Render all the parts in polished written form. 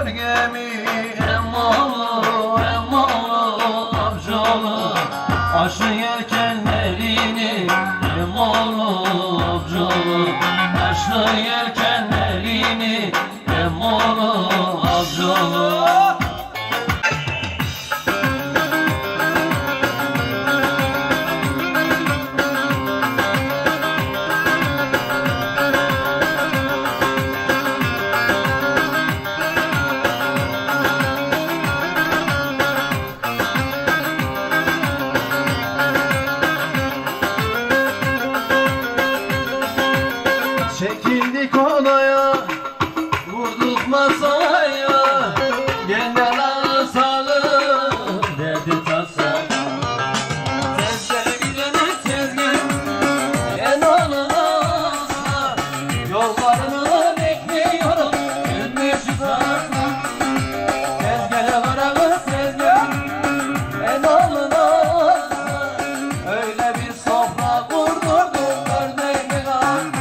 gemi Emmoğlu, Emmoğlu, amcaoğlu Aşı yelkenlerini Emmoğlu, amcaoğlu Aşı yelkenlerini Emmoğlu, amcaoğlu Çekildik odaya, vurduk masaya Yeniden ağısalım, derdi tasa Sesleri bilene sezgin, en olmazsa Yollarını bekliyorum, gümüş sakla Sezgele varamı sezgin, en olmazsa Öyle bir sofra kurdurduk, örneğini kaldı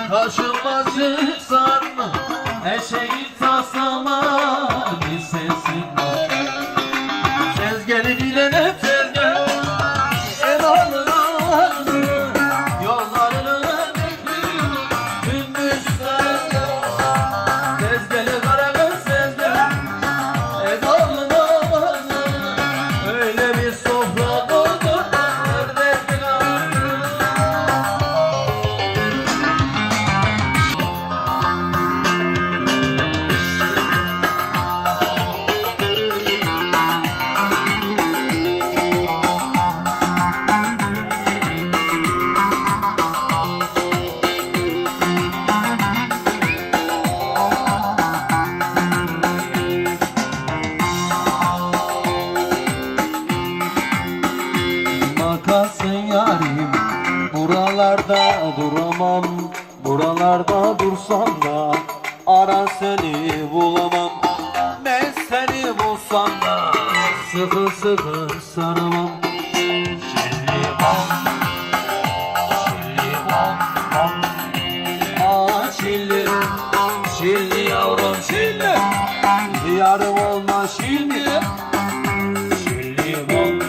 Karşıma çıksan her şeyi taslama bir sesin Sezgeli bilene sezgel en alınanı Yollarını bekliyorum gündüz sende Sezgeli karanı sezgel en alınanı Öyle bir sofra doldurdum ördekli kaldı Makasın yarim buralarda duramam Buralarda dursam da ara seni bulamam Ben seni bulsam da sıkı sıkı sarmam Şilli bom, şilli bom bom Aa şilli, şilli yavrum şilli Yarım olma şilli Şilli bom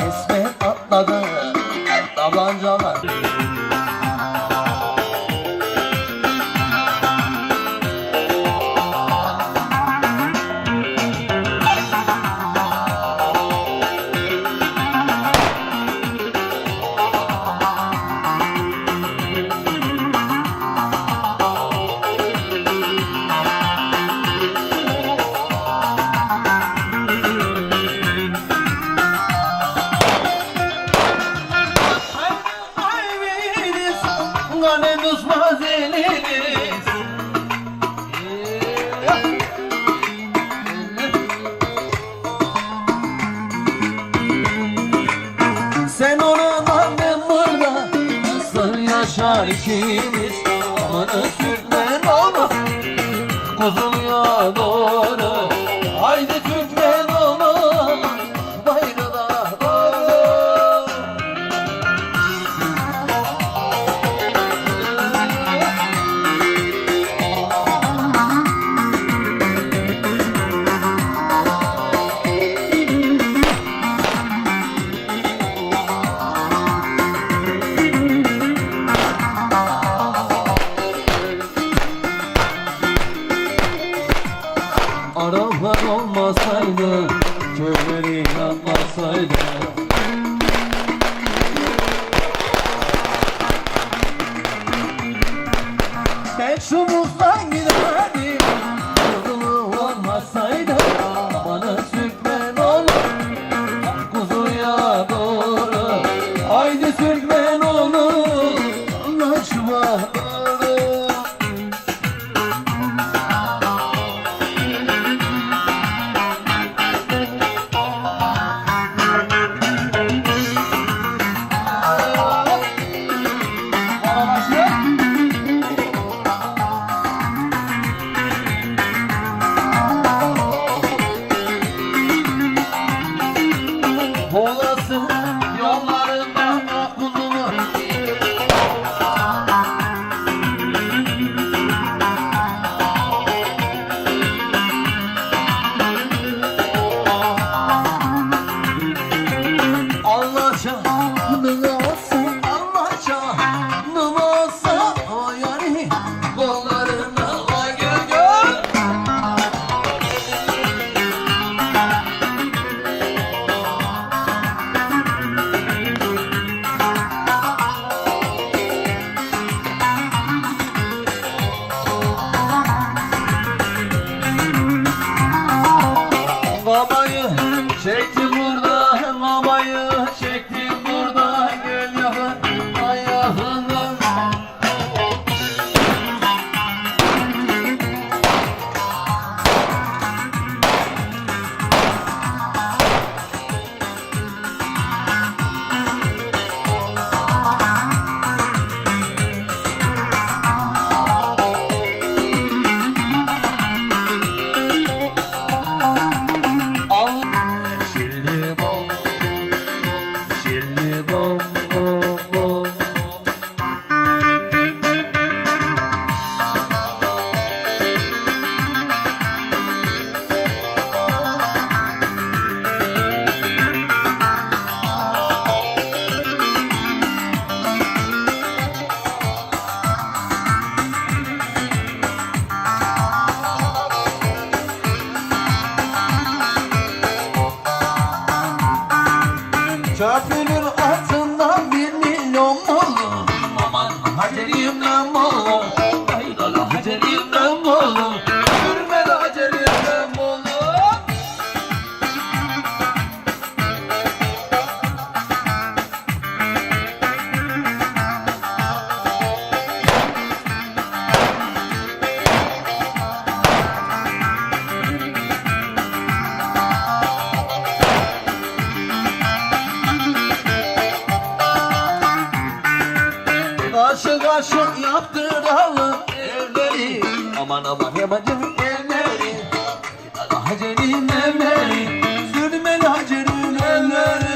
İsmet atladı tabancalar Ganemos mazeleniz Sen onun annem burada nasıl yaşar ikimiz Amanı Türkmen olma Kuzuluya doğru Haydi Türkmen olma Bayrına doğru Araplar olmasaydı, köyleri yanmasaydı Tek şu muzdan giderdim, yolunu olmasaydı Bana sürtmen olur, kuzuya olasın yollarında okulumu. Allah canını olsun, Allah canını olsun, o yani kollarına o gül gül. Babayı çektim burada, babayı çektim burada, gel yakın ayağından. Al şilli bom, şilli bom bom bom. Köprünün altından 1.000.000 olur. Aman hacerimden olur. Haydalı hacerimden olur. Sürmeli hacerimden olur. Karşı karşı yaptıralım evleri. Aman aman yabancı evleri. Hacerin evleri, sürmeli hacerin evleri.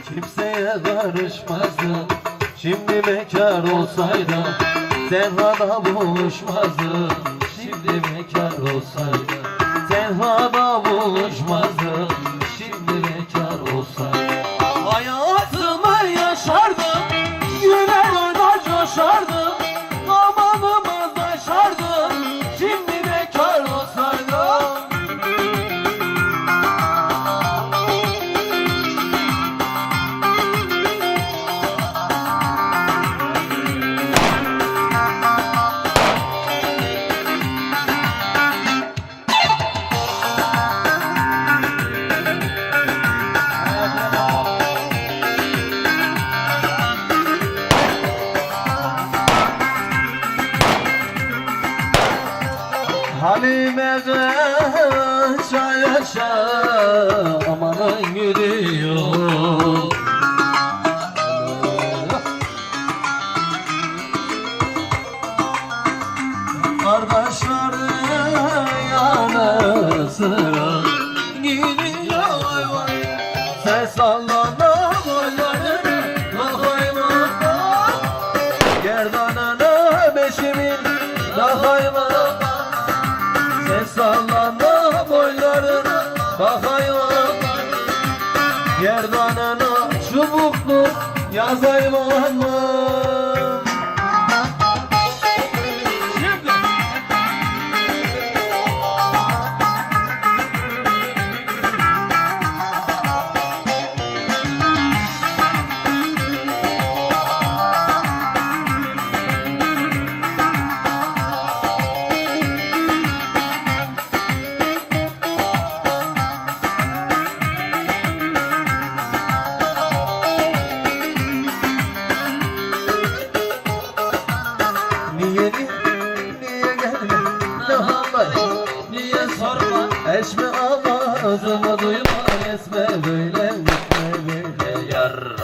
Kimseye karışmazdım. Şimdi bekar olsaydım tenhada buluşmazdım. Şimdi bekar olsaydım tenhada buluşmazdım. Şimdi bekar olsaydım hayatımı yaşardım. Güler oynar coşardım. Amanımız aşardım. Şimdi bekar olsaydım. Halime'de çay yaşa amanın gidiyor. Kardeşleri yanı sıra gidiyor vay vay. Ses sallana boyları lahayma, gerdanına beşimin lahayma. Ses sallana boylarına bakayım. Gerdanına çubuklu yazayım mı? duyma esme böyle gitme böyle yar.